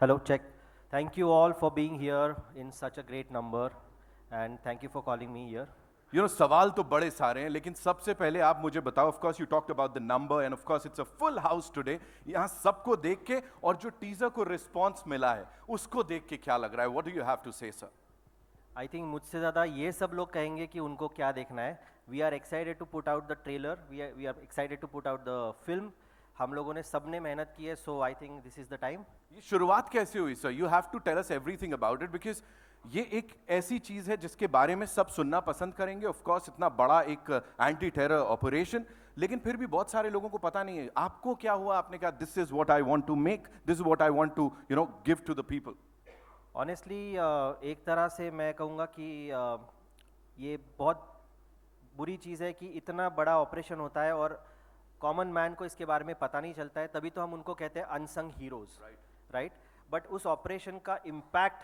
Hello, check. Thank you all for being here in such a great number, and thank you for calling me here. सवाल तो बड़े सारे हैं, लेकिन सबसे पहले आप मुझे बताओ. Of course you talked about the number and of course it's a full house today. यहाँ सबको देख के और जो टीजर को रिस्पांस मिला है उसको देख के क्या लग रहा है? What do you have to say sir? I think मुझसे ज़्यादा ये सब लोग कहेंगे कि उनको क्या देखना है. We are excited to put out the trailer, we are excited to put out the film. हम लोगों ने सबने मेहनत की है, so I think this is the time. ये शुरुआत कैसे हुई सर? You have to tell us everything about it, because ये एक ऐसी चीज है जिसके बारे में सब सुनना पसंद करेंगे. ऑफ कोर्स इतना बड़ा एक एंटी टेरर ऑपरेशन, लेकिन फिर भी बहुत सारे लोगों को पता नहीं है. आपको क्या हुआ? आपने कहा this is what I want to make, this is what I want to give to the people. Honestly एक तरह से मैं कहूँगा कि ये बहुत बुरी चीज़ है कि इतना बड़ा ऑपरेशन होता है और कॉमन मैन को इसके बारे में पता नहीं चलता है. तभी तो हम उनको कहते हैं अनसंग हीरोज, राइट. बट उस ऑपरेशन का इम्पैक्ट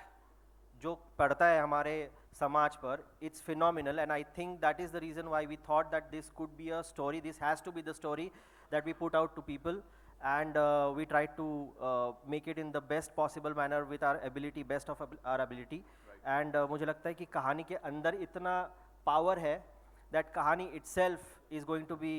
जो पड़ता है हमारे समाज पर, it's phenomenal. And I think that is the reason why we thought that this could be a story, this has to be the story that we put out to people. And we try to make it in the best possible manner with our ability, best of our ability. And मुझे लगता है कि कहानी के अंदर इतना power है that कहानी itself is going to be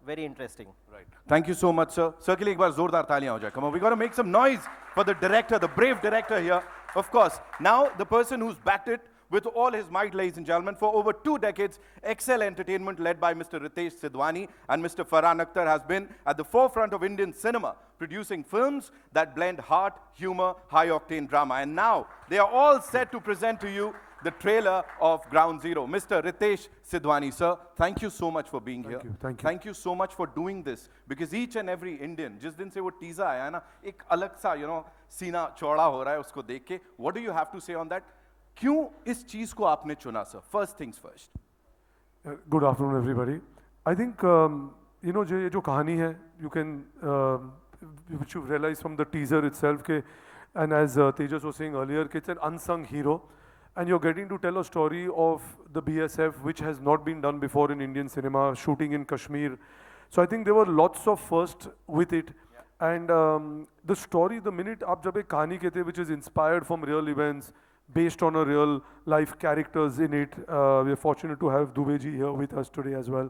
very interesting. Right. Thank you so much, sir. Sir के लिए एक बार जोरदार तालियां हो जाए. Come on, we got to make some noise for the director, the brave director here. Of course, now the person who's backed it with all his might, ladies and gentlemen, for over 2 decades, Excel Entertainment, led by Mr. Ritesh Sidhwani and Mr. Farhan Akhtar, has been at the forefront of Indian cinema, producing films that blend heart, humor, high-octane drama. And now, they are all set to present to you the trailer of Ground Zero. Mr. Ritesh Sidhwani, sir, thank you so much for being here. Thank you. Thank you so much for doing this, because each and every Indian, जिस दिन से वो teaser आया है ना, एक अलग सा, सीना चौड़ा हो रहा है उसको देख के. What do you have to say on that? क्यों इस चीज को आपने चुना sir? First things first. Good afternoon, everybody. I think ये जो कहानी है, you can which you realize from the teaser itself के, and as Tejas was saying earlier, कि it's an unsung hero, and you're getting to tell a story of the BSF which has not been done before in Indian cinema, shooting in Kashmir. So I think there were lots of firsts with it. And the story, the minute आप जब एक कहानी कहते हैं which is inspired from real events, based on a real life characters in it. We are fortunate to have Dubeji here with us today as well.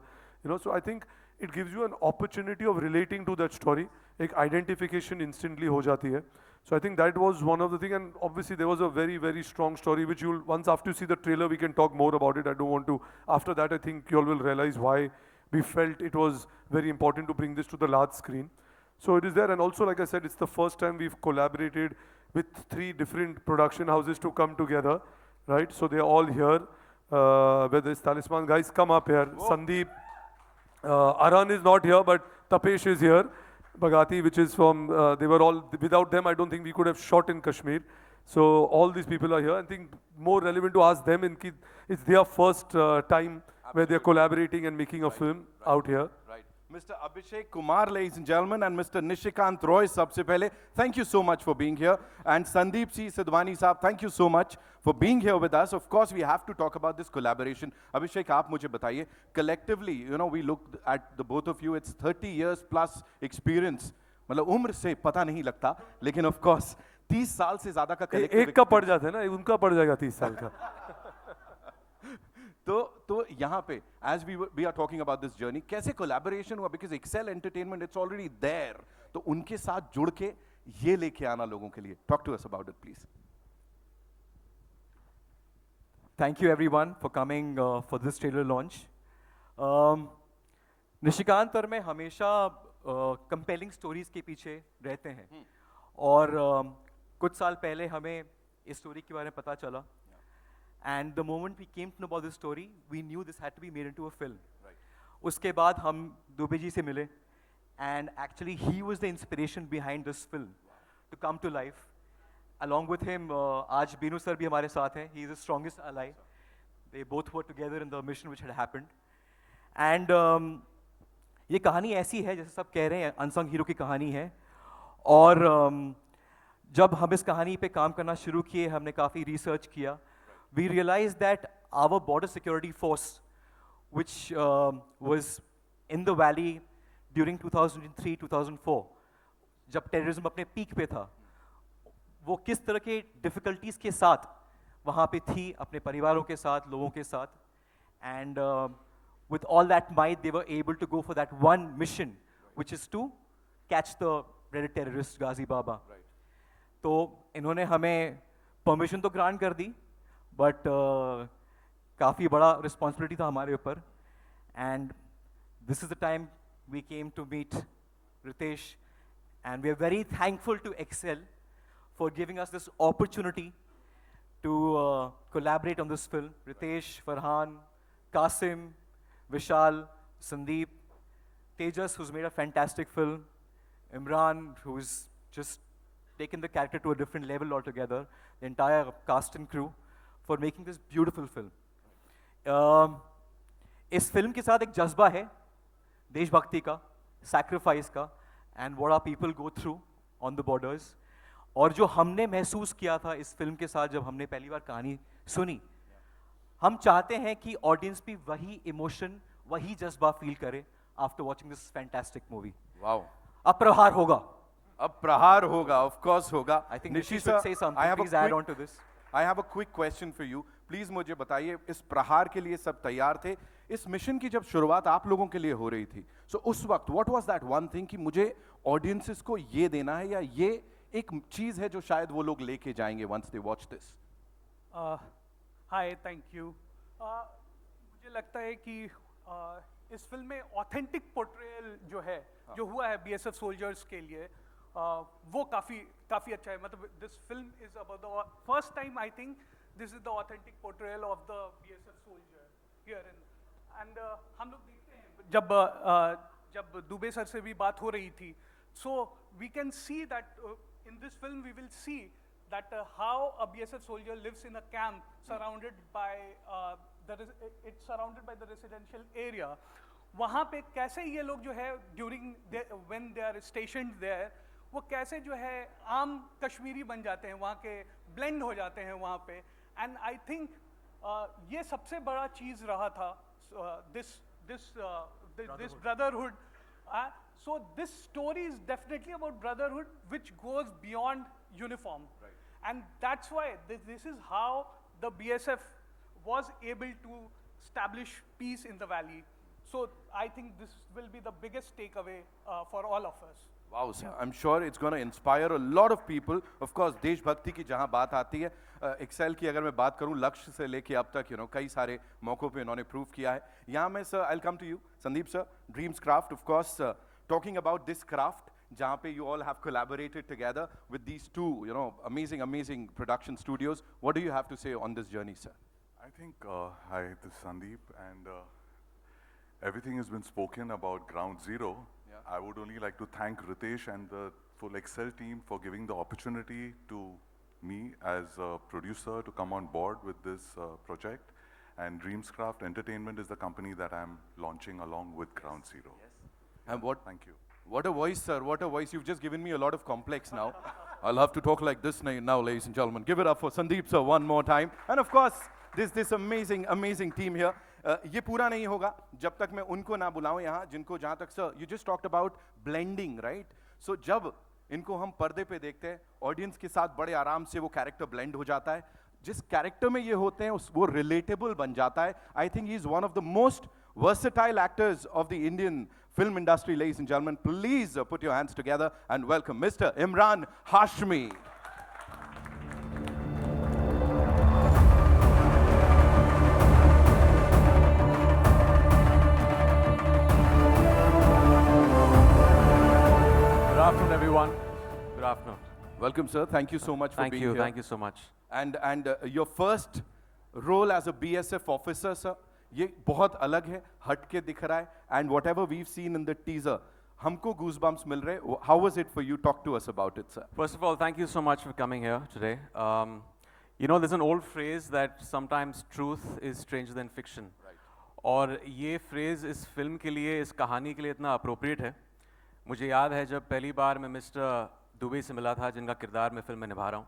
So I think it gives you an opportunity of relating to that story. एक identification instantly हो जाती है. So I think that was one of the things, and obviously there was a very, very strong story which you'll, once after you see the trailer, we can talk more about it. I don't want to, after that I think you all will realize why we felt it was very important to bring this to the large screen. So it is there, and also like I said, it's the first time we've collaborated with 3 different production houses to come together, right? So they're all here. Whether it's Talisman, guys, come up here. Whoa. Sandeep, Aran is not here, but Tapesh is here. Bhagati, which is from, they were all, without them, I don't think we could have shot in Kashmir. So all these people are here. I think more relevant to ask them, it's their first time where they're collaborating and making a film out here. Right. Mr. Abhishek Kumar, ladies and gentlemen, and Mr. Nishikant Roy, sabse pehle, thank you so much for being here. And Sandeep C. Sidhwani saab, thank you so much for being here with us. Of course, we have to talk about this collaboration. Abhishek, aap mujhe bataiye, collectively, we looked at the both of you, it's 30 years plus experience. मतलब उम्र से पता नहीं लगता, लेकिन of course 30 साल से ज़्यादा का collective एक का पड़ जाता है ना, उनका पड़ जाएगा 30 साल का. तो यहाँ पे as we are talking about this journey, कैसे collaboration हुआ? Because Excel Entertainment, it's already there. तो उनके साथ जुड़ के ये लेके आना लोगों के लिए. Talk to us about it, please. Thank you everyone for coming for this trailer launch. Nishikant और मैं हमेशा compelling stories के पीछे रहते हैं. और कुछ साल पहले हमें इस story के बारे में पता चला. And the moment we came to know about this story, we knew this had to be made into a film. Right. उसके बाद हम दुबे जी से मिले, and actually he was the inspiration behind this film to come to life. Along with him, आज Binu sir भी हमारे साथ हैं. He is the strongest ally. They both were together in the mission which had happened. And ये कहानी ऐसी है जैसे सब कह रहे हैं, अनसंग हीरो की कहानी है. और जब हम इस कहानी पे काम करना शुरू किए, हमने काफ़ी रिसर्च किया. We realized that our border security force, which was in the valley during 2003-2004, जब terrorism अपने peak पे था, वो किस तरह के डिफ़िकल्टीज़ के साथ वहाँ पे थी अपने परिवारों के साथ, लोगों के साथ, and with all that might they were able to go for that one mission, which is to catch the dreaded terrorist Ghazi Baba. तो इन्होंने हमें परमिशन तो ग्रांट कर दी, बट काफ़ी बड़ा रिस्पॉन्सिबिलिटी था हमारे ऊपर, and this is the time we came to meet Ritesh, and we are very thankful to Excel for giving us this opportunity to collaborate on this film. Ritesh, Farhan, Qasim, Vishal, Sandeep, Tejas, who's made a fantastic film, Imran, who's just taken the character to a different level altogether, the entire cast and crew, for making this beautiful film. इस film के साथ एक जज्बा है देशभक्ति का, sacrifice का, and what are people go through on the borders, और जो हमने महसूस किया था इस फिल्म के साथ जब हमने पहली बार कहानी सुनी, हम चाहते हैं कि ऑडियंस भी वही इमोशन, वही जज्बा फील करे after watching this fantastic movie. Wow, अब प्रहार होगा. अब प्रहार होगा, ऑफ कोर्स होगा. I think Nishi should say something. Please add on to this. I have a quick question for you. Please मुझे बताइए, इस प्रहार के लिए सब तैयार थे? इस मिशन की जब शुरुआत आप लोगों के लिए हो रही थी, सो उस वक्त what was that one thing कि मुझे ऑडियंसेस को ये देना है, या ये एक चीज है जो शायद वो लोग लेके जाएंगे once they watch this? Hi, thank you. मुझे लगता है कि इस फिल्म में ऑथेंटिक पोर्ट्रेयल जो है, जो हुआ है बीएसएफ सोल्जर्स के लिए, वो काफ़ी अच्छा है. मतलब this film is about the first time, I think this is the authentic portrayal of the BSF soldier here in. And हम लोग देखते हैं जब दुबे सर से भी बात हो रही थी, so we can see that in this film we will see that how a BSF soldier lives in a camp surrounded by it's surrounded by the residential area. वहाँ पे कैसे ये लोग जो है when they are stationed there, वो कैसे जो है आम कश्मीरी बन जाते हैं, वहाँ के blend हो जाते हैं वहाँ पे. And I think ये सबसे बड़ा चीज़ रहा था, this brotherhood. So this story is definitely about brotherhood, which goes beyond uniform. Right. And that's why this is how the BSF was able to establish peace in the valley. So I think this will be the biggest takeaway for all of us. Wow, sir. I'm sure it's going to inspire a lot of people. Of course, देशभक्ति की जहाँ बात आती है, Excel की अगर मैं बात करूँ, लक्ष्य से लेके अब तक कई सारे मौकों पे इन्होंने प्रूव किया है. यहाँ मैं sir, I'll come to you, Sandeep sir, Dreams Craft, of course, talking about this craft, जहाँ पे you all have collaborated together with these two, amazing production studios. What do you have to say on this journey, sir? I think, hi, this is Sandeep, and everything has been spoken about Ground Zero. Yeah. I would only like to thank Ritesh and the full Excel team for giving the opportunity to me as a producer to come on board with this project. And Dreamscraft Entertainment is the company that I'm launching along with Ground Zero. Yes. And Thank you. What a voice, sir. What a voice. You've just given me a lot of complex now. I'll have to talk like this now, ladies and gentlemen. Give it up for Sandeep, sir, one more time. And of course, this amazing team here. ये पूरा नहीं होगा जब तक मैं उनको ना बुलाऊं यहाँ, जिनको जहाँ तक sir, you just talked about blending, right? So जब इनको हम पर्दे पे देखते हैं, ऑडियंस के साथ बड़े आराम से वो कैरेक्टर ब्लेंड हो जाता है. जिस कैरेक्टर में ये होते हैं वो रिलेटेबल बन जाता है. I think he is one of the most versatile actors of the Indian film industry, ladies and gentlemen. Please put your hands together and welcome Mr. Imran Hashmi. Good afternoon, everyone. Good afternoon. Welcome, sir. Thank you so much for being here. Thank you so much. And your first role as a BSF officer, sir, ये बहुत अलग है, हट के दिख रहा है, and whatever we've seen in the teaser, हमको goosebumps मिल रहे. How was it for you? Talk to us about it, sir. First of all, thank you so much for coming here today. There's an old phrase that sometimes truth is stranger than fiction. Right. और ये phrase इस film के लिए, इस कहानी के लिए इतना appropriate है. मुझे याद है जब पहली बार मैं मिस्टर दुबे से मिला था, जिनका किरदार मैं फिल्म में निभा रहा हूँ,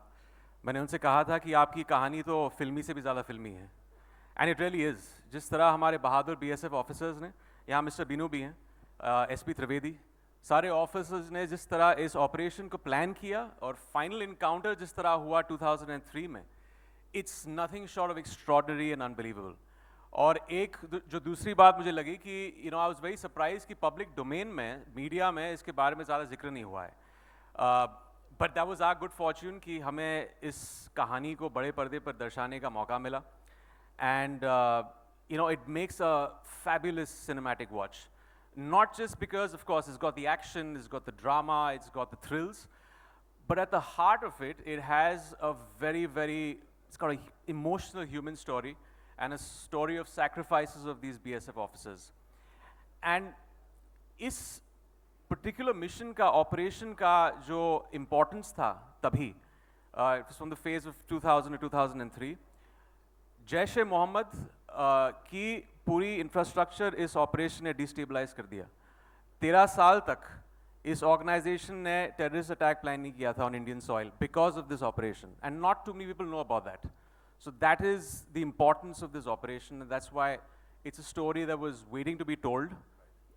मैंने उनसे कहा था कि आपकी कहानी तो फिल्मी से भी ज़्यादा फिल्मी है. And it really is. जिस तरह हमारे बहादुर BSF ऑफिसर्स ने, यहाँ मिस्टर बीनू भी हैं, SP त्रिवेदी, सारे ऑफिसर्स ने जिस तरह इस ऑपरेशन को प्लान किया और फाइनल इनकाउंटर जिस तरह हुआ 2003 में, it's nothing short of extraordinary and unbelievable. और एक जो दूसरी बात मुझे लगी कि आई वाज वेरी सरप्राइज कि पब्लिक डोमेन में, मीडिया में इसके बारे में ज़्यादा जिक्र नहीं हुआ है, but that was our good fortune कि हमें इस कहानी को बड़े पर्दे पर दर्शाने का मौका मिला। And it makes a fabulous cinematic watch. Not just because, of course, it's got the action, it's got the drama, it's got the thrills, but at the heart of it, it has a it's got an emotional human story and a story of sacrifices of these BSF officers. And इस particular mission का, operation का जो importance था तभी, it was from the phase of 2000 to 2003, Jaish-e-Mohammed की पूरी infrastructure इस operation ने डिस्टेबलाइज कर दिया। 13 साल तक इस ऑर्गेनाइजेशन ने टेररिस्ट अटैक प्लान नहीं किया था on Indian soil because of this operation, and not too many people know about that. So that is the importance of this operation, and that's why it's a story that was waiting to be told,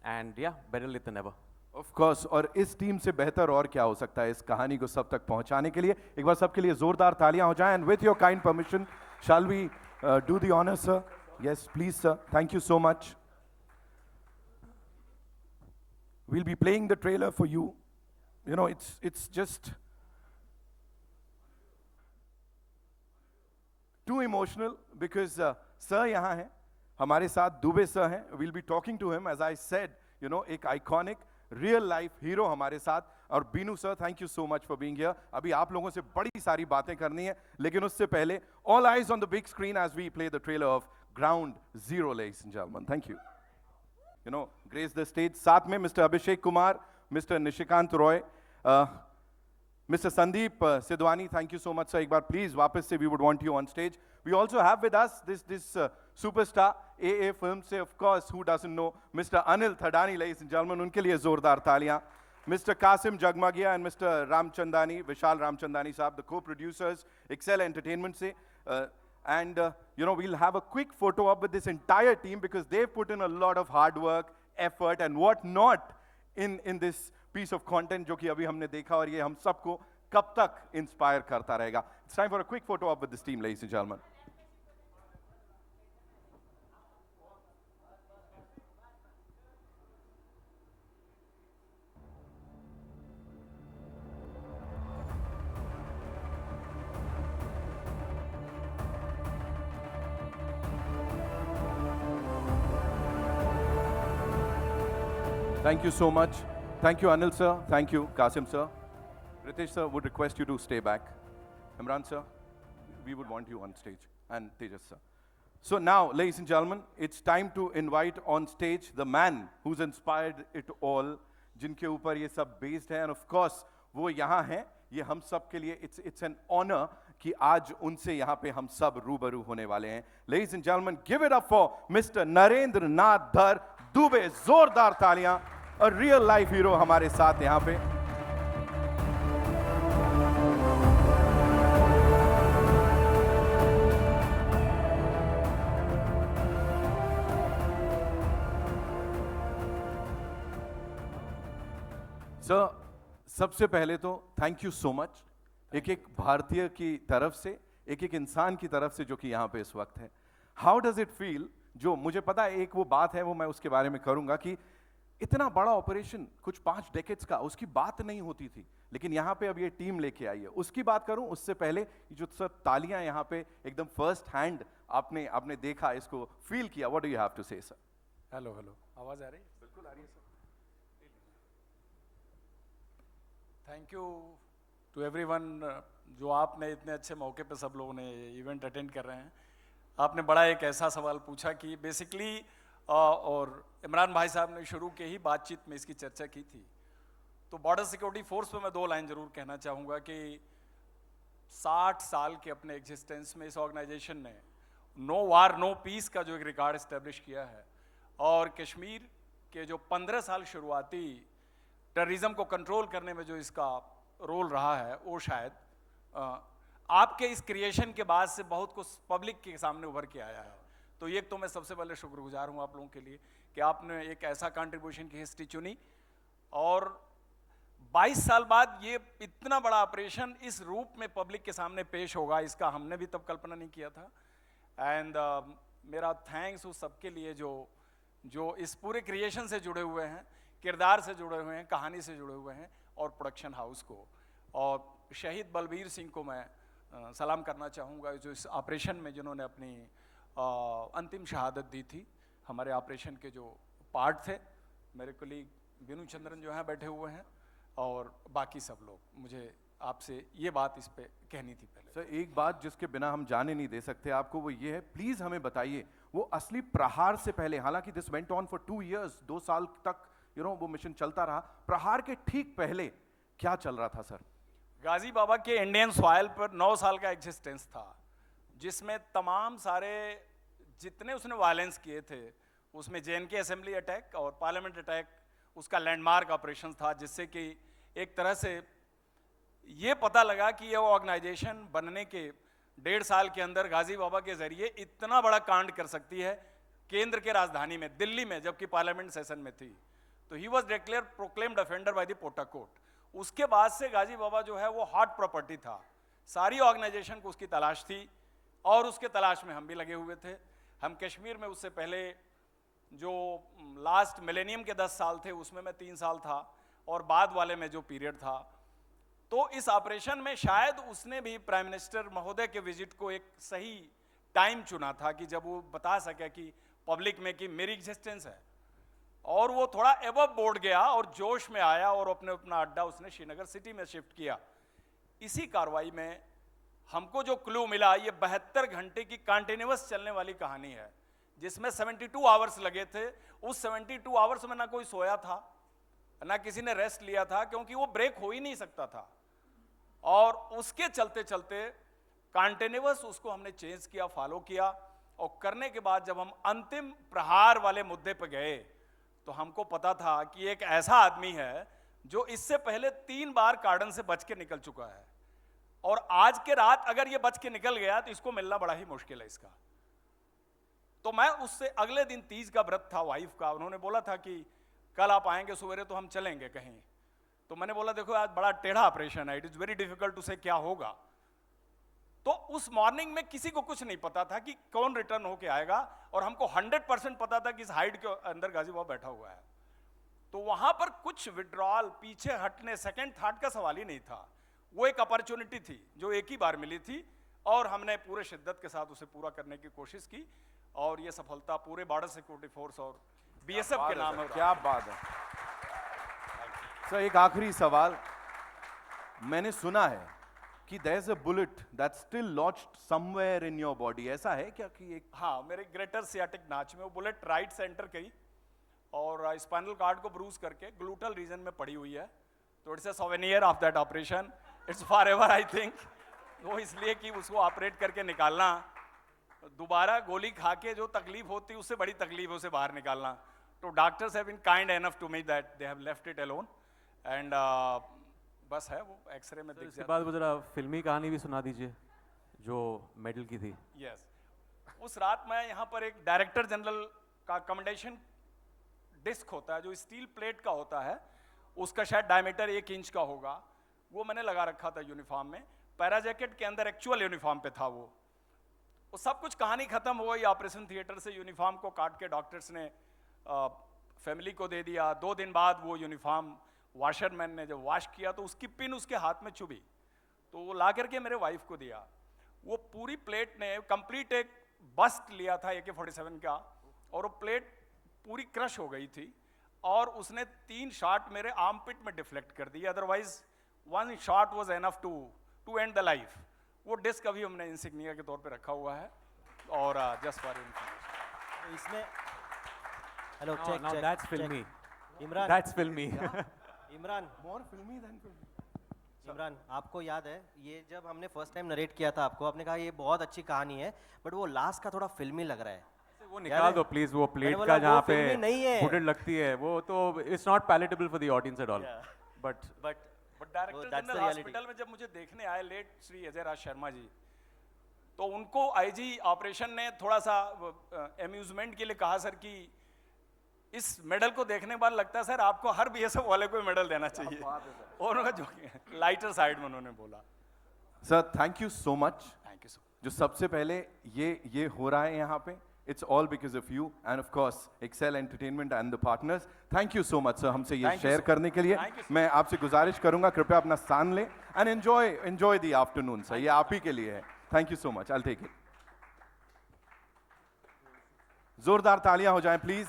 and yeah, better late than never. Of course, और इस team से बेहतर और क्या हो सकता है इस कहानी को सब तक पहुंचाने के लिए। एक बार सबके लिए जोरदार तालियां हो जाएं, and with your kind permission shall we do the honour sir? Yes, please, sir. Thank you so much. We'll be playing the trailer for you. You know, it's just too emotional because sir यहाँ हैं, हमारे साथ Dubey sir हैं. We'll be talking to him, as I said, you know, एक iconic real life hero हमारे साथ। और Binu sir, thank you so much for being here. अभी आप लोगों से बड़ी सारी बातें करनी है, लेकिन उससे पहले all eyes on the big screen as we play the trailer of Ground Zero, ladies and gentlemen. Thank you. You know, grace the stage साथ में mister Abhishek Kumar, mister Nishikant Roy, mister Sandeep Sidhwani, thank you so much sir. एक बार please वापस से we would want you on stage. We also have with us this superstar ए film से, of course, who doesn't no, mister Anil Thadani, ladies and gentleman, उनके लिए जोरदार तालियां। Mr. Kasim Jagmagia and Mr. Ramchandani, Vishal Ramchandani Saab, the co-producers, Excel Entertainment se. And you know, we'll have a quick photo up with this entire team because they've put in a lot of hard work, effort and what not in this piece of content जो कि अभी हमने देखा, और ये हम सबको कब तक इंस्पायर करता रहेगा। It's time for a quick photo up with this team, ladies and gentlemen. Thank you so much. Thank you, Anil sir. Thank you, Kasim sir. Ritesh sir, would request you to stay back. Imran sir, we would want you on stage. And Tejas sir. So now, ladies and gentlemen, it's time to invite on stage the man who's inspired it all, जिनके ऊपर ये सब based है, and of course, वो यहाँ हैं। ये हम सब के लिए it's an honor कि आज उनसे यहाँ पे हम सब रूबरू होने वाले हैं। Ladies and gentlemen, give it up for Mr. Narendra नाथ धर दुबे। जोरदार तालियां। A real life hero हमारे साथ यहाँ पे। सर, सबसे पहले तो थैंक यू सो मच, एक एक भारतीय की तरफ से, एक एक इंसान की तरफ से जो कि यहाँ पे इस वक्त है। How does it feel? जो मुझे पता है एक वो बात है, वो मैं उसके बारे में करूंगा कि इतना बड़ा ऑपरेशन कुछ 5 डेकेड्स का, उसकी बात नहीं होती थी, लेकिन यहाँ पे अब ये टीम लेके आई है, उसकी बात करूं। उससे पहले जो सब तालियां यहाँ पे एकदम फर्स्ट हैंड आपने देखा, इसको फील किया, what do you have to say sir? Hello hello, आवाज आ रही है? बिल्कुल आ रही है sir. Thank you to everyone, जो आपने इतने अच्छे मौके पे सब लोगों ने इवेंट अटेंड कर रहे हैं। आपने बड़ा एक ऐसा सवाल पूछा कि बेसिकली, और इमरान भाई साहब ने शुरू के ही बातचीत में इसकी चर्चा की थी, तो बॉर्डर सिक्योरिटी फोर्स पे मैं 2 लाइन जरूर कहना चाहूँगा कि 60 साल के अपने एग्जिस्टेंस में इस ऑर्गेनाइजेशन ने नो वार नो पीस का जो एक रिकॉर्ड इस्टेब्लिश किया है, और कश्मीर के जो 15 साल शुरुआती टेररिज्म को कंट्रोल करने में जो इसका रोल रहा है, वो शायद आपके इस क्रिएशन के बाद से बहुत कुछ पब्लिक के सामने उभर के आया है। तो ये, तो मैं सबसे पहले शुक्रगुजार हूँ आप लोगों के लिए कि आपने एक ऐसा कंट्रीब्यूशन की हिस्ट्री चुनी और 22 साल बाद ये इतना बड़ा ऑपरेशन इस रूप में पब्लिक के सामने पेश होगा, इसका हमने भी तब कल्पना नहीं किया था। एंड मेरा थैंक्स उस सबके लिए जो इस पूरे क्रिएशन से जुड़े हुए हैं, किरदार से जुड़े हुए हैं, कहानी से जुड़े हुए हैं, और प्रोडक्शन हाउस को, और शहीद बलबीर सिंह को मैं सलाम करना चाहूँगा, जो इस ऑपरेशन में जिन्होंने अपनी अंतिम शहादत दी थी। हमारे ऑपरेशन के जो पार्ट थे, मेरे कलीग बिनू चंद्रन जो हैं बैठे हुए हैं, और बाकी सब लोग, मुझे आपसे ये बात इस पे कहनी थी पहले। सर एक बात जिसके बिना हम जाने नहीं दे सकते आपको, वो ये है, प्लीज हमें बताइए वो असली प्रहार से पहले, हालांकि this went on for 2 years, 2 साल तक वो मिशन चलता रहा, प्रहार के ठीक पहले क्या चल रहा था सर? गाजी बाबा के इंडियन सॉइल पर 9 साल का एग्जिस्टेंस था, जिसमें तमाम सारे जितने उसने वायलेंस किए थे, उसमें JNK असेंबली अटैक और पार्लियामेंट अटैक उसका लैंडमार्क ऑपरेशन था, जिससे कि एक तरह से ये पता लगा कि ये ऑर्गेनाइजेशन बनने के 1.5 साल के अंदर गाजी बाबा के जरिए इतना बड़ा कांड कर सकती है केंद्र के राजधानी में, दिल्ली में, जबकि पार्लियामेंट सेशन में थी। तो he was declare proclaimed offender by the POTA court. उसके बाद से गाजी बाबा जो है वो हॉट प्रॉपर्टी था, सारी ऑर्गेनाइजेशन को उसकी तलाश थी, और उसके तलाश में हम भी लगे हुए थे। हम कश्मीर में उससे पहले जो लास्ट मिलेनियम के 10 साल थे उसमें मैं 3 साल था, और बाद वाले में जो पीरियड था, तो इस ऑपरेशन में शायद उसने भी प्राइम मिनिस्टर महोदय के विजिट को एक सही टाइम चुना था कि जब वो बता सके कि पब्लिक में कि मेरी एग्जिस्टेंस है, और वो थोड़ा एबव बोर्ड गया और जोश में आया और अपना अड्डा उसने श्रीनगर सिटी में शिफ्ट किया। इसी कार्रवाई में हमको जो क्लू मिला, ये 72 घंटे की कंटिन्यूअस चलने वाली कहानी है, जिसमें 72 आवर्स लगे थे। उस 72 आवर्स में ना कोई सोया था, ना किसी ने रेस्ट लिया था, क्योंकि वो ब्रेक हो ही नहीं सकता था, और उसके चलते चलते कंटिन्यूअस उसको हमने चेंज किया, फॉलो किया, और करने के बाद जब हम अंतिम प्रहार वाले मुद्दे पर गए, तो हमको पता था कि एक ऐसा आदमी है जो इससे पहले 3 बार कार्डन से बच के निकल चुका है, और आज के रात अगर ये बच के निकल गया तो इसको मिलना बड़ा ही मुश्किल है इसका। तो मैं उससे अगले दिन तीज का व्रत था वाइफ का, उन्होंने बोला था कि कल आप आएंगे सवेरे तो हम चलेंगे कहीं। तो मैंने बोला देखो आज बड़ा टेढ़ा ऑपरेशन है, it is very difficult to say क्या होगा। तो उस मॉर्निंग में किसी को कुछ नहीं पता था कि कौन रिटर्न होके आएगा, और हमको 100% पता था कि इस हाइट के अंदर गाजी बाबा बैठा हुआ है। तो वहां पर कुछ विड्रॉल, पीछे हटने, सेकंड थॉट का सवाल ही नहीं था। वो एक अपॉर्चुनिटी थी जो एक ही बार मिली थी, और हमने पूरे शिद्दत के साथ उसे पूरा करने की कोशिश की, और ये सफलता पूरे बॉर्डर सिक्योरिटी फोर्स और BSF के नाम है। क्या बात है सर। एक आखिरी सवाल, मैंने सुना है कि there is a bullet that still launched somewhere in your body, ऐसा है क्या? कि एक हाँ, मेरे ग्रेटर सियाटिक नाच में वो बुलेट राइट सेंटर गई, और स्पाइनल कार्ड को ब्रूज करके ग्लूटल रीजन में पड़ी हुई है। तो it's a souvenir of that operation, it's for ever I think. वो इसलिए कि उसको ऑपरेट करके निकालना, दोबारा गोली खा के जो तकलीफ होती है उससे बड़ी तकलीफ है उसे बाहर निकालना। तो doctors have been kind enough to me that they have left it alone, and बस है वो एक्सरे में दिख इसके बाद वो जरा फिल्मी कहानी भी सुना दीजिए जो मेडल की थी। यस, उस रात मैं यहाँ पर एक डायरेक्टर जनरल का कमेंडेशन डिस्क होता है जो स्टील प्लेट का होता है, उसका शायद डायमीटर 1 इंच का होगा, वो मैंने लगा रखा था यूनिफॉर्म में। पैरा जैकेट के अंदर एक्चुअल यूनिफॉर्म पे था वो सब कुछ। कहानी खत्म हो गई, ऑपरेशन थिएटर से यूनिफॉर्म को काट के डॉक्टर्स ने फैमिली को दे दिया। 2 दिन बाद वो यूनिफॉर्म वॉशरमैन ने जब वॉश किया तो उसकी पिन उसके हाथ में चुभी, तो वो ला करके मेरे वाइफ को दिया। वो पूरी प्लेट ने कंप्लीट एक बस्ट लिया था AK-47 का, और वो प्लेट पूरी क्रश हो गई थी, और उसने 3 शॉट मेरे आर्म पिट में डिफ्लेक्ट कर दिए। Otherwise 1 shot was enough to end the life. वो डिस्क अभी हमने इंसिग्निया के तौर पे रखा हुआ है, और जस्ट फॉर इन्फॉर्मेशन। इसमें hello No, check now check that's filmy. Imran, That's filmy. Imran, more filmy than filmy। Imran, आपको याद है ये जब हमने फर्स्ट टाइम नरेट किया था आपको, आपने कहा ये बहुत अच्छी कहानी है, बट वो लास्ट का थोड़ा फिल्मी लग रहा है। वो निकाल दो प्लीज, वो प्लेट बोला का वो जहाँ पे फिल्मी नहीं है। फुटेज लगती है वो तो it's not palatable for the audience at all. But director that's the general reality। Hospital में जब मुझे देखने आए लेट श्री अजय राज शर्मा जी, तो उनको IG ऑपरेशन ने थोड़ा सा अम्यूजमेंट के लिए कहा सर कि इस मेडल को देखने के बाद लगता है सर आपको हर बीएसएफ वाले को मेडल देना चाहिए। और उनका जो लाइटर साइड में उन्होंने बोला। Sir thank you so much. Thank you so much. जो सबसे पहले ये हो रहा है यहाँ पे, it's all because of you and of course Excel Entertainment and the partners. Thank you so much sir हमसे ये Thank you, शेयर sir. करने के लिए। Thank you, sir. मैं आपसे गुजारिश करूंगा कृपया अपना स्थान लें and enjoy the afternoon sir, ये आप ही के लिए है। Thank you so much, I will take it. जोरदार तालियां हो जाएं please.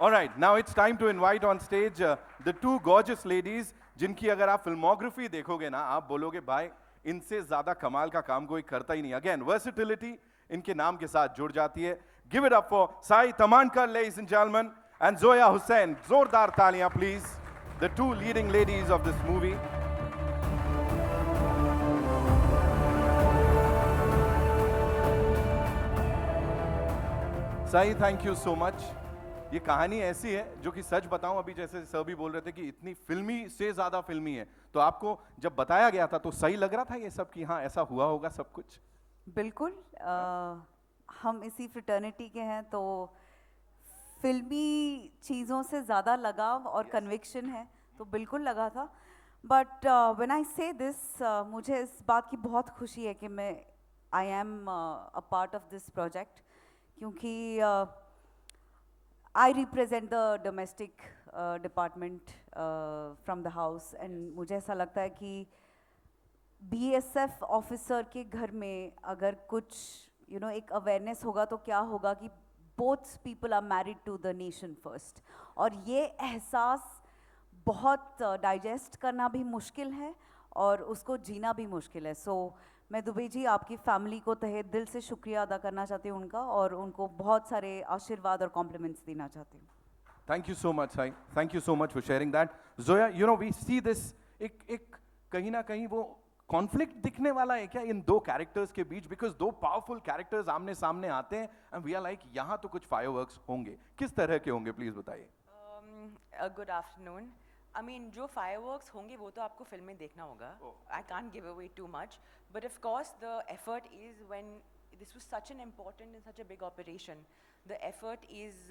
Alright, now it's time to invite on stage the two gorgeous ladies जिनकी अगर आप फिल्मोग्राफी देखोगे ना आप बोलोगे भाई इनसे ज्यादा कमाल का काम कोई करता ही नहीं। अगेन वर्सेटिलिटी इनके नाम के साथ जुड़ जाती है। Give it up for Sai Tamhankar ladies and gentlemen and Zoya Hussain. जोरदार तालियां please, the two leading ladies of this movie। Sai thank you so much. ये कहानी ऐसी है जो कि सच बताऊं, अभी जैसे सर भी बोल रहे थे कि इतनी फिल्मी से ज्यादा फिल्मी है, तो आपको जब बताया गया था तो सही लग रहा था ये सब कि हाँ ऐसा हुआ होगा सब कुछ? बिल्कुल। हम इसी फ्रेटर्निटी के हैं तो फिल्मी चीज़ों से ज़्यादा लगाव और कन्विक्शन है, तो बिल्कुल लगा था। बट व्हेन आई से दिस, मुझे इस बात की बहुत खुशी है कि मैं I am a part of this project, क्योंकि I represent the domestic department from the house, and मुझे ऐसा लगता है कि BSF ऑफिसर के घर में अगर कुछ एक अवेयरनेस होगा तो क्या होगा कि both people are married to the nation first, और ये एहसास बहुत डाइजेस्ट करना भी मुश्किल है और उसको जीना भी मुश्किल है। सो मैं दुबे जी आपकी फैमिली को तहे दिल से शुक्रिया अदा करना चाहती हूँ उनका, और उनको बहुत सारे आशीर्वाद और कॉम्प्लीमेंट्स देना चाहती हूँ। Thank you so much Sai, thank you so much for sharing that. Zoya we see this, एक कहीं ना कहीं वो कॉन्फ्लिक्ट दिखने वाला है क्या इन दो कैरेक्टर्स के बीच? बिकॉज दो पावरफुल कैरेक्टर्स आमने सामने आते हैं एंड वी आर लाइक यहाँ तो कुछ फायरवर्क्स होंगे, किस तरह के होंगे प्लीज बताइए। Good afternoon. I mean, जो fireworks होंगे वो तो आपको फिल्म में देखना होगा। I can't give away too much, but of course the effort is, when this was such an important and such a big operation, the effort is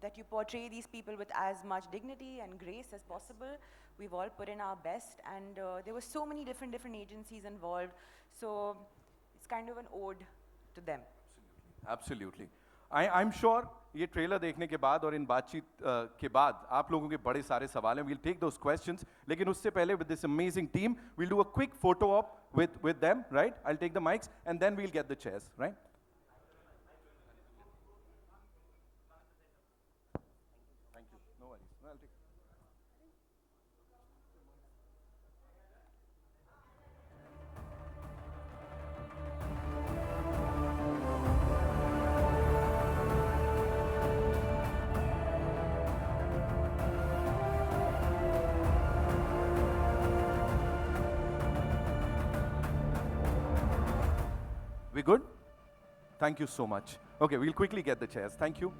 that you portray these people with as much dignity and grace as possible. We've all put in our best, and there were so many different agencies involved, so it's kind of an ode to them. Absolutely. I'm sure ये trailer देखने के बाद और इन बातचीत के बाद आप लोगों के बड़े सारे सवाल हैं। We'll take those questions, लेकिन उससे पहले with this amazing team, we'll do a quick photo op with them, right? I'll take the mics and then we'll get the chairs, right? Thank you. No worries. No, I'll take. We good? Thank you so much. Okay, we'll quickly get the chairs. Thank you.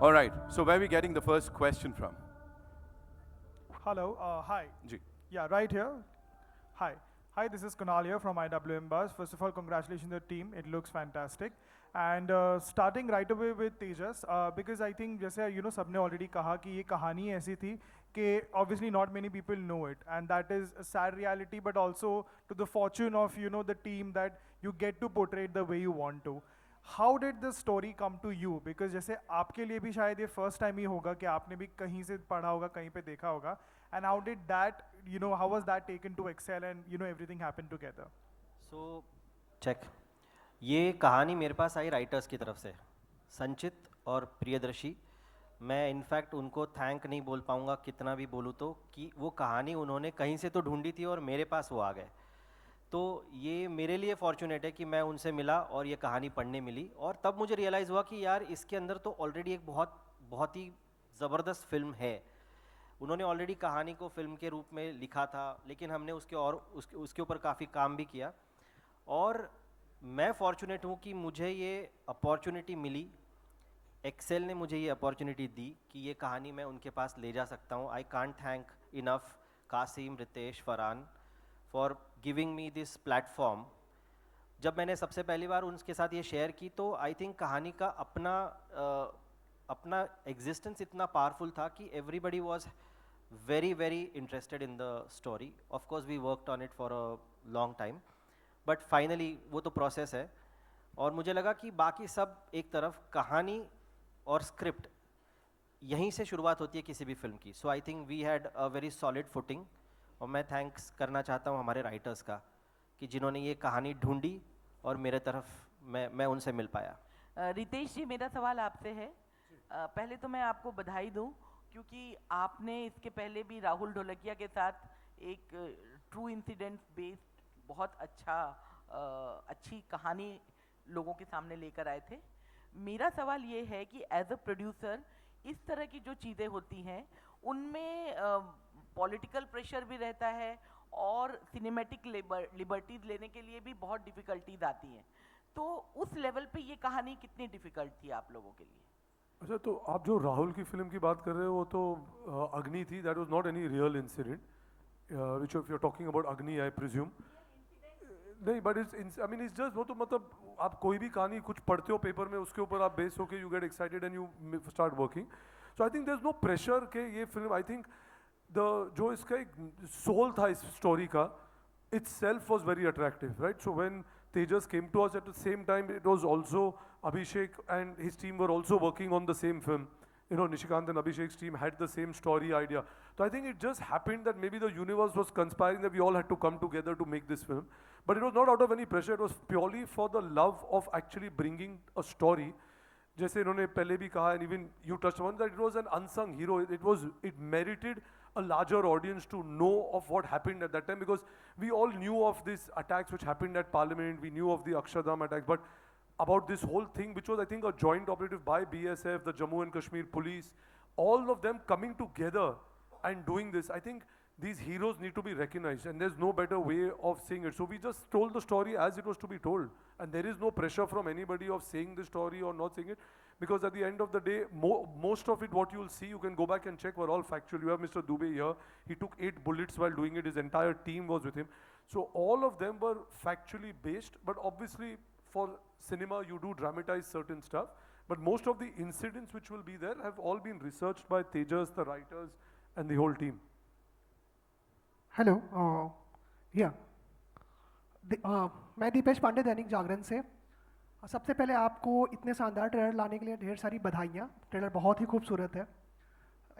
All right, so where are we getting the first question from? Hello, hi. Ji. Yeah, right here. Hi. Hi, this is Kunal here from IWM Buzz. First of all, congratulations to the team. It looks fantastic. And starting right away with Tejas, because I think जैसे सबने already कहा कि ये कहानी ऐसी थी कि obviously not many people know it, and that is a sad reality, but also to the fortune of the team that you get to portray it the way you want to. How did the story come to you? Because जैसे आपके लिए भी शायद ये first time ही होगा कि आपने भी कहीं से पढ़ा होगा, कहीं पे देखा होगा. And how did that, how was that taken to Excel and everything happened together? So, check. ये कहानी मेरे पास आई राइटर्स की तरफ से, संचित और प्रियदर्शी। मैं इनफैक्ट उनको थैंक नहीं बोल पाऊँगा कितना भी बोलूँ तो, कि वो कहानी उन्होंने कहीं से तो ढूंढी थी और मेरे पास वो आ गए। तो ये मेरे लिए फॉर्चुनेट है कि मैं उनसे मिला और ये कहानी पढ़ने मिली, और तब मुझे रियलाइज़ हुआ कि यार इसके अंदर तो ऑलरेडी एक बहुत ही ज़बरदस्त फिल्म है। उन्होंने ऑलरेडी कहानी को फिल्म के रूप में लिखा था, लेकिन हमने उसके ऊपर काफ़ी काम भी किया, और मैं फॉर्चुनेट हूँ कि मुझे ये अपॉर्चुनिटी मिली। एक्सेल ने मुझे ये अपॉर्चुनिटी दी कि ये कहानी मैं उनके पास ले जा सकता हूँ। I can't thank enough Kasim, Ritesh, Farhan for giving me this platform. जब मैंने सबसे पहली बार उनके साथ ये शेयर की तो आई थिंक कहानी का अपना एग्जिस्टेंस इतना पावरफुल था कि everybody was very interested in the story. Of course we worked on it for a long time, but finally वो तो प्रोसेस है। और मुझे लगा कि बाकी सब एक तरफ, कहानी और स्क्रिप्ट, यहीं से शुरुआत होती है किसी भी फिल्म की। So I think we had a very solid footing, और मैं थैंक्स करना चाहता हूँ हमारे राइटर्स का कि जिन्होंने ये कहानी ढूंढी और मेरे तरफ मैं उनसे मिल पाया। रितेश जी, मेरा सवाल आपसे है। पहले तो मैं आपको बधाई दूं क्योंकि आपने इसके पहले भी राहुल ढोलकिया के साथ एक ट्रू इंसिडेंट बेस्ड बहुत अच्छी कहानी लोगों के सामने लेकर आए थे। मेरा सवाल ये है कि एज अ प्रोड्यूसर इस तरह की जो चीज़ें होती हैं उनमें पॉलिटिकल प्रेशर भी रहता है और सिनेमैटिक लिबर्टीज लेने के लिए भी बहुत डिफ़िकल्टीज आती हैं। तो उस लेवल पे ये कहानी कितनी डिफ़िकल्ट थी आप लोगों के लिए? अच्छा, तो आप जो राहुल की फिल्म की बात कर रहे हो वो तो अग्नि थी। That was not any real incident which if you are talking about Agni I presume. नहीं, but it's I mean it's just वो तो मतलब आप कोई भी कहानी कुछ पढ़ते हो पेपर में, उसके ऊपर आप बेस होके you get excited and you start working. So I think there is no pressure के ये फिल्म, आई थिंक जो इसका एक सोल था इस स्टोरी का, itself was very attractive, right? So when Tejas came to us at the same time, it was also Abhishek and his team were also working on the same film. You know, Nishikant and Abhishek's team had the same story idea. So I think it just happened that maybe the universe was conspiring that we all had to come together to make this film. But it was not out of any pressure, it was purely for the love of actually bringing a story. जैसे इन्होंने पहले भी कहा, and even you touched on that, it was an unsung hero. It merited a larger audience to know of what happened at that time, because we all knew of these attacks which happened at Parliament, we knew of the Akshardham attacks, but about this whole thing, which was I think a joint operative by BSF, the Jammu and Kashmir police, all of them coming together and doing this, I think these heroes need to be recognized, and there's no better way of saying it. So we just told the story as it was to be told, and there is no pressure from anybody of saying the story or not saying it, because at the end of the day, most of it, what you'll see, you can go back and check, were all factual. You have Mr. Dubey here, he took 8 bullets while doing it, his entire team was with him. So all of them were factually based, but obviously for cinema, you do dramatize certain stuff, but most of the incidents which will be there have all been researched by Tejas, the writers, and the whole team. Hello, मैं दीपेश पांडे, दैनिक जागरण से। सबसे पहले आपको इतने शानदार trailer लाने के लिए ढेर सारी बधाइयाँ। ट्रेलर बहुत ही खूबसूरत है।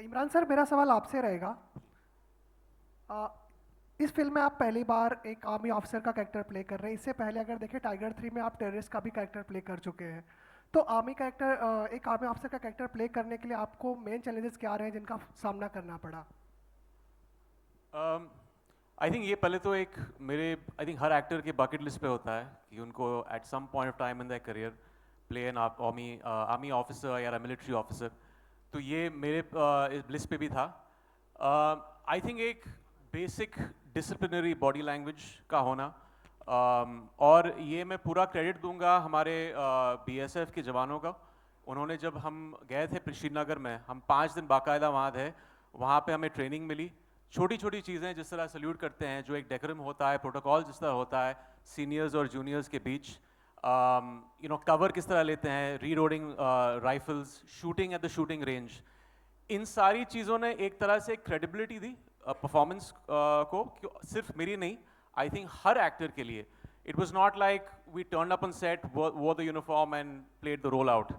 इमरान सर, मेरा सवाल आपसे रहेगा, इस फिल्म में आप पहली बार एक आर्मी ऑफिसर का कैरेक्टर प्ले कर रहे हैं। इससे पहले अगर देखें टाइगर 3 में आप टेररिस्ट का भी कैरेक्टर प्ले कर चुके हैं। तो एक आर्मी ऑफिसर का कैरेक्टर प्ले करने के लिए आपको मेन चैलेंजेस क्या रहे हैं जिनका सामना करना पड़ा? आई थिंक ये पहले तो एक मेरे आई थिंक हर एक्टर के बकेट लिस्ट पे होता है कि उनको at some point of time in the career play an army officer या मिलिट्री ऑफिसर। तो ये मेरे लिस्ट पे भी था। आई थिंक एक बेसिक डिसिप्लिनरी बॉडी लैंग्वेज का होना, और ये मैं पूरा क्रेडिट दूंगा हमारे BSF के जवानों का। उन्होंने, जब हम गए थे श्रीनगर में, हम 5 दिन बाकायदा वहाँ थे, वहाँ पे हमें ट्रेनिंग मिली। छोटी छोटी चीज़ें जिस तरह सल्यूट करते हैं, जो एक डेकोरम होता है, प्रोटोकॉल जिस तरह होता है सीनियर्स और जूनियर्स के बीच, यू नो कवर किस तरह लेते हैं, reloading rifles, shooting at the shooting range, इन सारी चीज़ों ने एक तरह से क्रेडिबिलिटी दी परफॉर्मेंस को। सिर्फ मेरी नहीं, आई थिंक हर एक्टर के लिए। It was not like we turn up on set, wore the uniform and played the role out.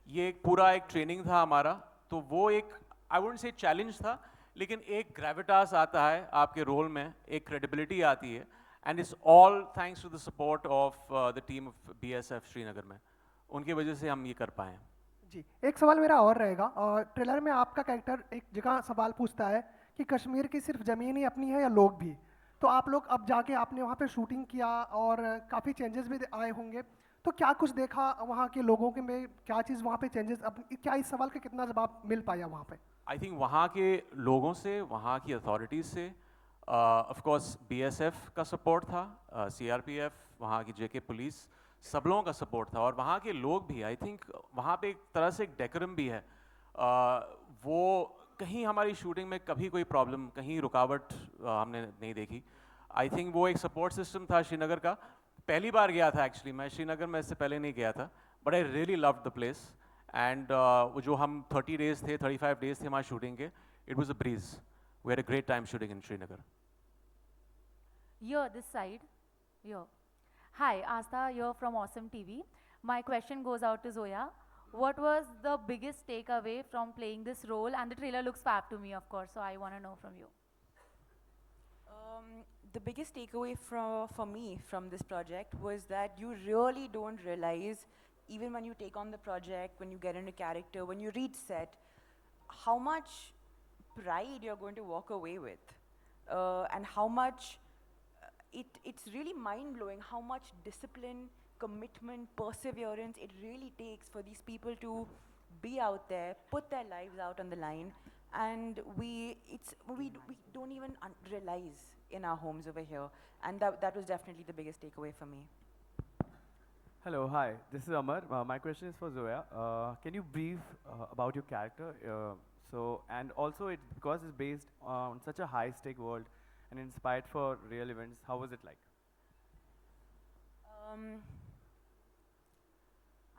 ये एक पूरा एक ट्रेनिंग था हमारा। तो वो एक, आई वुडंट से चैलेंज था, लेकिन एक ग्रेविटास आता है आपके रोल में, एक क्रेडिबिलिटी आती है, and it's all thanks to the support of the team of BSF Srinagar में। उनकी वजह से हम ये कर पाए। जी, एक सवाल मेरा और रहेगा। ट्रेलर में आपका कैरेक्टर एक जगह सवाल पूछता है कि कश्मीर की सिर्फ ज़मीन ही अपनी है या लोग भी? तो आप लोग अब जाके आपने वहाँ पे शूटिंग किया और काफ़ी चेंजेस भी आए होंगे, तो क्या कुछ देखा वहाँ के लोगों के में, क्या चीज़ वहाँ पे चेंजेस, अब क्या इस सवाल का कितना जवाब मिल पाया वहाँ पे? आई थिंक वहाँ के लोगों से, वहाँ की अथॉरिटीज़ से, ऑफ कोर्स बीएसएफ का सपोर्ट था, सीआरपीएफ, वहाँ की जेके पुलिस, सब लोगों का सपोर्ट था, और वहाँ के लोग भी, आई थिंक वहाँ पे एक तरह से एक डेकोरम भी है। वो कहीं हमारी शूटिंग में कभी कोई प्रॉब्लम, कहीं रुकावट हमने नहीं देखी। आई थिंक वो एक सपोर्ट सिस्टम था श्रीनगर का। पहली बार गया था एक्चुअली मैं श्रीनगर में, इससे पहले नहीं गया था, but I really loved the place. And वो जो हम 30 डेज थे, 35 डेज थे हमारी शूटिंग के, it was a breeze. We had a great time shooting in Srinagar. Here, this side. Here. Hi, Asta here from Awesome TV. My question goes out to Zoya. What was the biggest takeaway from playing this role? And the trailer looks fab to me, of course, so I want to know from you. The biggest takeaway for me from this project was that you really don't realize, even when you take on the project, when you get into character, when you reach set, how much pride you're going to walk away with, and how much it's really mind-blowing how much discipline, commitment, perseverance it really takes for these people to be out there, put their lives out on the line, and we don't even realize in our homes over here, and that was definitely the biggest takeaway for me. Hello, hi, this is Amar. My question is for Zoya. Can you brief about your character? And also because it's based on such a high-stake world and inspired for real events, how was it like?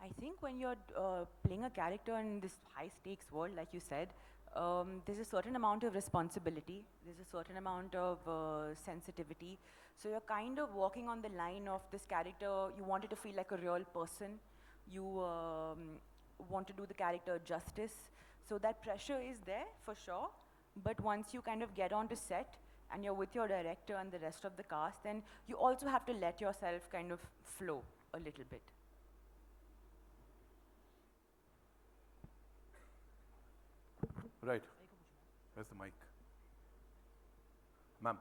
I think when you're playing a character in this high-stakes world, like you said, there's a certain amount of responsibility, there's a certain amount of sensitivity. So you're kind of walking on the line of this character. You want it to feel like a real person. You want to do the character justice. So that pressure is there for sure. But once you kind of get onto set and you're with your director and the rest of the cast, then you also have to let yourself kind of flow a little bit. Right. Where's the mic? Ma'am.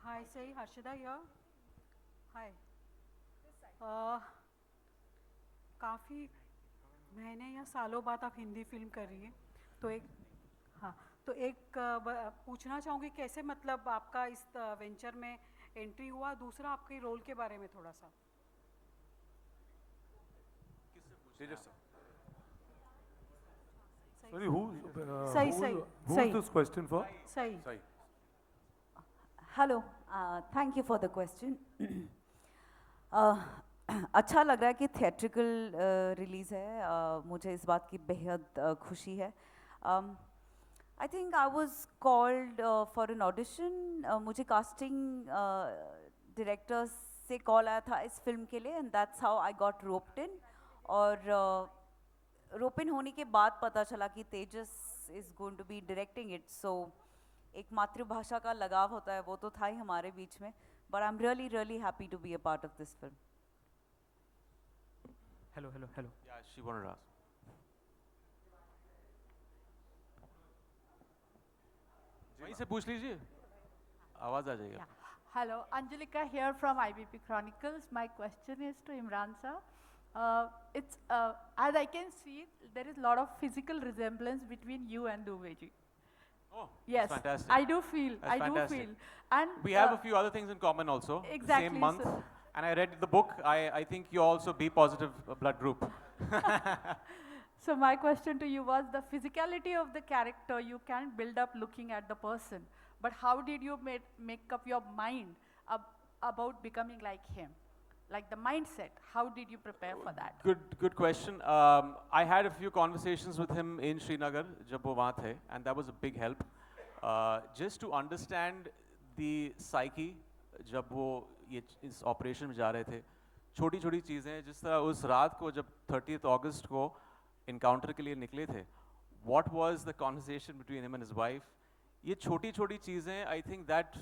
Hi, say Harshida here. Hi. काफ़ी महीने या सालों बाद आप Hindi film कर रही हैं, तो एक पूछना चाहूँगी कैसे मतलब आपका इस वेंचर में एंट्री हुआ, दूसरा आपके रोल के बारे में थोड़ा सा। Sorry, who's this question for? Sai. Hello, thank you for the question. अच्छा लग रहा है कि थिएट्रिकल रिलीज़ है, मुझे इस बात की बेहद खुशी है. I think I was called for an audition. मुझे कास्टिंग डायरेक्टर से कॉल आया था इस फिल्म के लिए, and that's how I got roped in. और रोप इन होने के बाद पता चला कि Tejas is going to be directing it. So एक मातृभाषा का लगाव होता है, वो तो था ही हमारे बीच में. But I am really really happy to be a part of this film. Hello. Yeah, she wanted to ask. वहीं से पूछ लीजिए, आवाज आ जाएगी. Hello, Anjalika here from IBP Chronicles. My question is to Imran sir. It's as I can see, there is a lot of physical resemblance between you and Dubey ji. Oh, yes, fantastic. I do feel. And we have a few other things in common also. Exactly. Same month. And I read the book. I think you also B positive blood group. So my question to you was the physicality of the character you can build up looking at the person, but how did you make up your mind about becoming like him? Like the mindset, how did you prepare for that? Good question. I had a few conversations with him in Srinagar जब वो वहाँ थे, and that was a big help. Just to understand the psyche जब वो ये इस operation में जा रहे थे, छोटी छोटी चीज़ें, जिस तरह उस रात को जब 30th अगस्त को इनकाउंटर के लिए निकले थे, what was the conversation between him and his wife, ये छोटी छोटी चीज़ें, I think that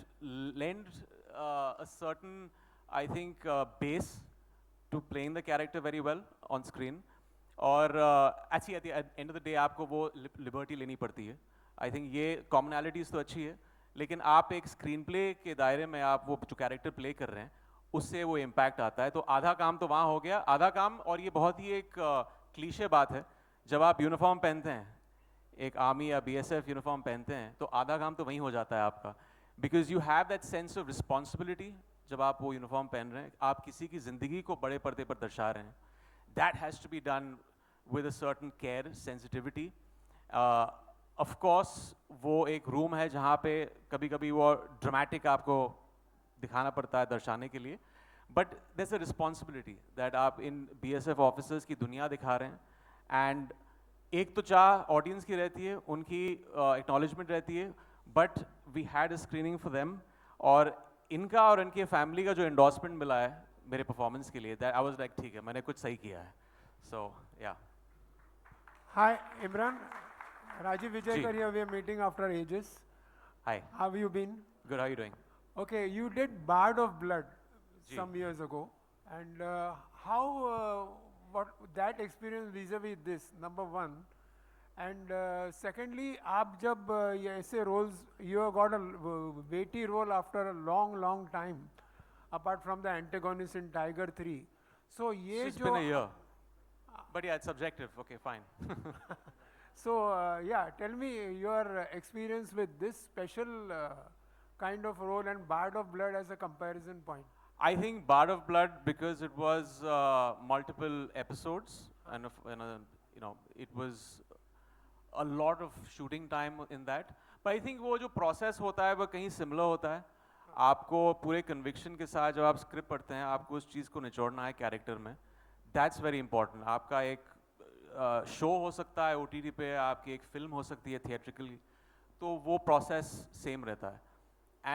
lend a certain, I think, base to playing the character very well on screen. और actually at the end of the day आपको वो liberty लेनी पड़ती है. I think ये commonalities तो अच्छी है, लेकिन आप एक स्क्रीन प्ले के दायरे में आप वो जो कैरेक्टर प्ले कर रहे हैं उससे वो इम्पैक्ट आता है। तो आधा काम तो वहाँ हो गया, आधा काम, और ये बहुत ही एक क्लीशे बात है, जब आप यूनिफॉर्म पहनते हैं, एक आर्मी या बीएसएफ यूनिफॉर्म पहनते हैं, तो आधा काम तो वहीं हो जाता है आपका, because you have that sense of responsibility. जब आप वो यूनिफॉर्म पहन रहे हैं, आप किसी की ज़िंदगी को बड़े पर्दे पर दर्शा रहे हैं, that has to be done with a certain care, sensitivity. Of course वो एक रूम है जहाँ पे कभी कभी वो ड्रामेटिक आपको दिखाना पड़ता है दर्शाने के लिए, but there is a responsibility that आप इन बीएसएफ ऑफिसर्स की दुनिया दिखा रहे हैं, एंड एक तो चाह ऑडियंस की रहती है, उनकी एक्नॉलेजमेंट रहती है, but we had a screening for them, और इनका और इनके फैमिली का जो एंडोर्समेंट मिला है मेरे परफॉर्मेंस के लिए, दैट आई वाज लाइक ठीक है, मैंने कुछ सही किया है। सो या Hi, Imran. Rajiv Vijayakar here. We are meeting after ages. Hi. How have you been? Good. How are you doing? Okay, you did Bard of Blood Ji. some years ago, and how what that experience vis-a-vis this, number one, and secondly, आप जब ये ऐसे roles, you have got a weighty role after a long time, apart from the antagonist in Tiger 3. So ये It's जो been a year. But yeah, it's subjective. Okay, fine. So yeah, tell me your experience with this special kind of role and Bard of Blood as a comparison point. I think Bard of Blood, because it was multiple episodes, and you know, it was a lot of shooting time in that. But I think वो जो process होता है वो कहीं similar होता है। आपको पूरे conviction के साथ जब आप script पढ़ते हैं, आपको उस चीज़ को निचोड़ना है character में। That's very important. आपका एक शो हो सकता है OTT पे, आपकी एक फिल्म हो सकती है थिएट्रिकली, तो वो प्रोसेस सेम रहता है।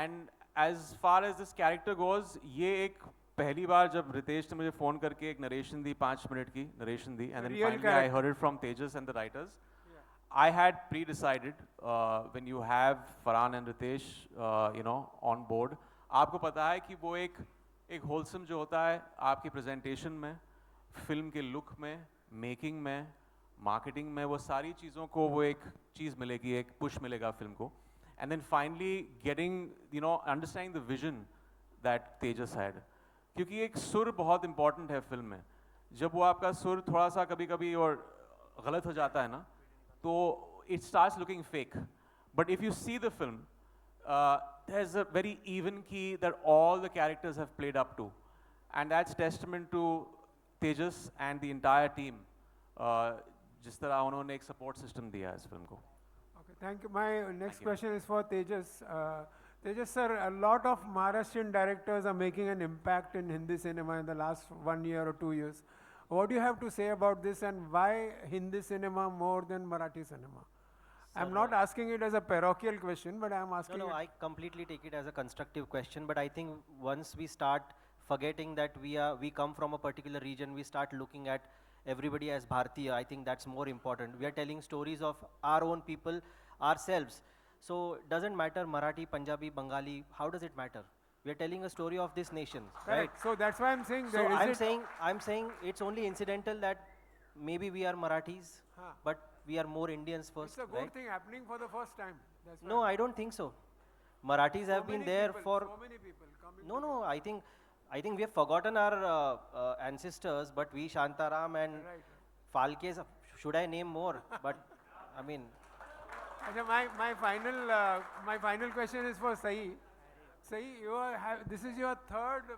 And as far as this character goes, ये एक पहली बार जब रितेश ने मुझे फ़ोन करके एक नरेशन दी, 5 मिनट की नरेशन दी, and then finally I heard it from Tejas and the writers, I had pre-decided when you have Farhan and Ritesh, you know, on board, आपको पता है कि वो एक wholesome जो होता है आपकी presentation में, फिल्म के लुक में, मेकिंग में, मार्केटिंग में, वो सारी चीज़ों को वो एक चीज़ मिलेगी, एक पुश मिलेगा फिल्म को, and then finally getting, you know, understanding the vision that Tejas had, क्योंकि एक सुर बहुत इंपॉर्टेंट है फिल्म में। जब वो आपका सुर थोड़ा सा कभी कभी और गलत हो जाता है ना, तो it starts looking fake, but if you see the film, there is a very even keel that all the characters have played up to, and that's testament to Tejas and the entire team, जिस तरह उन्होंने एक support system दिया है इस film को। Okay, thank you. My next question is for Tejas. Tejas sir, a lot of Maharashtrian directors are making an impact in Hindi cinema in the last 1 year or 2 years. What do you have to say about this, and why Hindi cinema more than Marathi cinema? I'm not asking it as a parochial question, but I'm asking No, I completely take it as a constructive question, but I think once we start forgetting that we come from a particular region, we start looking at everybody as Bharatiya, I think that's more important. We are telling stories of our own people, ourselves. So doesn't matter Marathi, Punjabi, Bengali, how does it matter? We are telling a story of this nation, right? So that's why I'm saying So I'm saying it's only incidental that maybe we are Marathis, but we are more Indians first, it's a good right? thing happening for the first time. That's No, I don't think so. Marathis have been there for so many people coming. No, I think we have forgotten our ancestors, but we Shantaram and Phalkes, should I name more? But I mean, Achha, my final question is for Sahi. Sahi, this is your third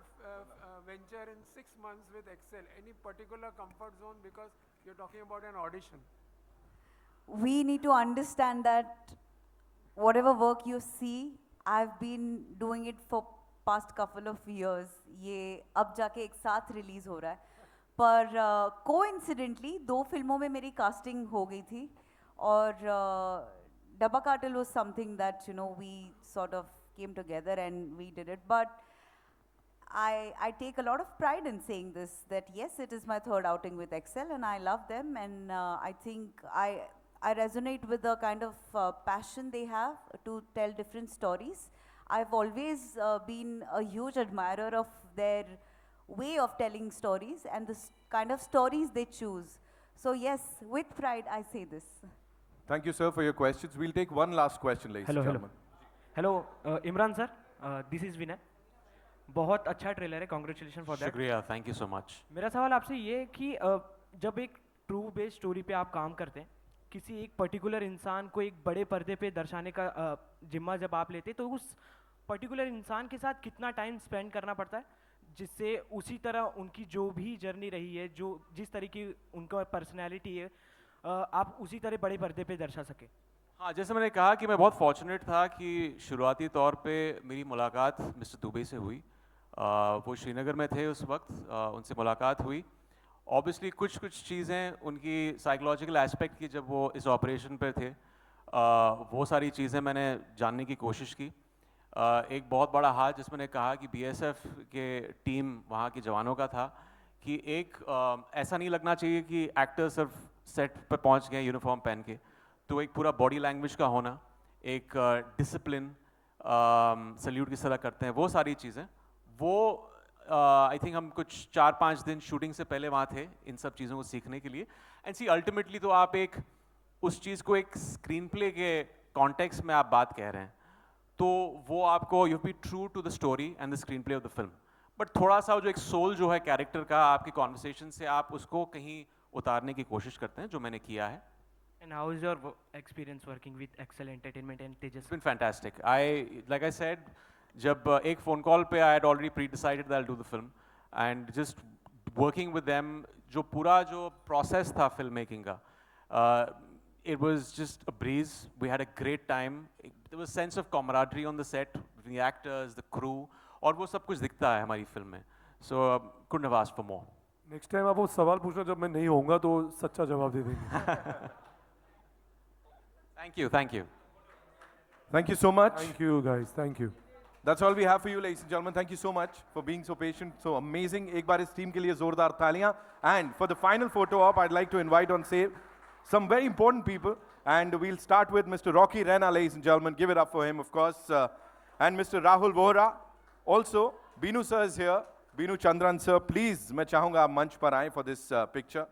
venture in 6 months with Excel. Any particular comfort zone, because you're talking about an audition? We need to understand that whatever work you see, I've been doing it for past couple of years. ये अब जाके एक साथ release हो रहा है, पर coincidentally 2 फिल्मों में मेरी casting हो गई थी, और Dabba Cartel was something that, you know, we sort of came together and we did it. But I take a lot of pride in saying this, that yes, it is my third outing with Excel and I love them, and I think I resonate with the kind of passion they have to tell different stories. I've always been a huge admirer of their way of telling stories and the kind of stories they choose. So yes, with pride I say this. Thank you, sir, for your questions. We'll take one last question, ladies and gentlemen. Hello Imran sir, this is Vinay. बहुत अच्छा trailer है, congratulation for that. शुक्रिया, thank you so much. मेरा सवाल आपसे ये है कि जब एक ट्रू बेस्ड स्टोरी पे आप काम करते हैं, किसी एक पर्टिकुलर इंसान को एक बड़े पर्दे पे दर्शाने का जिम्मा जब आप लेते हैं, तो उस पर्टिकुलर इंसान के साथ कितना टाइम स्पेंड करना पड़ता है जिससे उसी तरह उनकी जो भी जर्नी रही है, जो जिस तरह की उनका पर्सनैलिटी है, आप उसी तरह बड़े पर्दे पे दर्शा सके? हाँ, जैसे मैंने कहा कि मैं बहुत फॉर्चुनेट था कि शुरुआती तौर पे मेरी मुलाकात मिस्टर दुबे से हुई. वो श्रीनगर में थे उस वक्त, उनसे मुलाकात हुई. ऑब्वियसली कुछ चीज़ें उनकी साइकोलॉजिकल एस्पेक्ट की, जब वो इस ऑपरेशन पे थे, वो सारी चीज़ें मैंने जानने की कोशिश की. एक बहुत बड़ा हाथ जिसमें ने कहा कि बीएसएफ के टीम वहाँ के जवानों का था कि एक ऐसा नहीं लगना चाहिए कि एक्टर सिर्फ सेट पर पहुँच गए यूनिफॉर्म पहन के. तो एक पूरा बॉडी लैंग्वेज का होना, एक डिसिप्लिन, सल्यूट किस तरह करते हैं, वो सारी चीज़ें, वो आई थिंक हम कुछ 4-5 दिन शूटिंग से पहले वहाँ थे इन सब चीज़ों को सीखने के लिए. एंड सी अल्टीमेटली तो आप एक उस चीज़ को एक स्क्रीन प्ले के कॉन्टेक्स्ट में आप बात कह रहे हैं, तो वो आपको you be true to the story and the screenplay of the film. But थोड़ा सा जो एक सोल जो है कैरेक्टर का, आपकी कॉन्वर्सेशन से आप उसको कहीं उतारने की कोशिश करते हैं, जो मैंने किया है. And how is your experience working with Excel Entertainment and Tejas? It's been fantastic. Like I said, जब एक phone call पे I had already pre-decided that I'll do the film, and just working with them, जो पूरा जो process था filmmaking का, it was just a breeze. We had a great time. There was a sense of camaraderie on the set, the actors, the crew, और वो सब कुछ दिखता है हमारी फिल्म में. So couldn't have asked for more. Next time आप वो सवाल पूछना जब मैं नहीं होऊंगा तो सच्चा जवाब दे देंगे. Thank you, thank you. Thank you so much. Thank you guys, thank you. That's all we have for you, ladies and gentlemen. Thank you so much for being so patient, so amazing. एक बार इस team के लिए जोरदार तालियां. And for the final photo op, I'd like to invite on stage some very important people. And we'll start with Mr. Rocky Rena, ladies and gentlemen. Give it up for him, of course. And Mr. Rahul Vohra. Also, Binu sir is here. Binu Chandran sir, please, मैं चाहूँगा आप मंच पर आएं for this picture.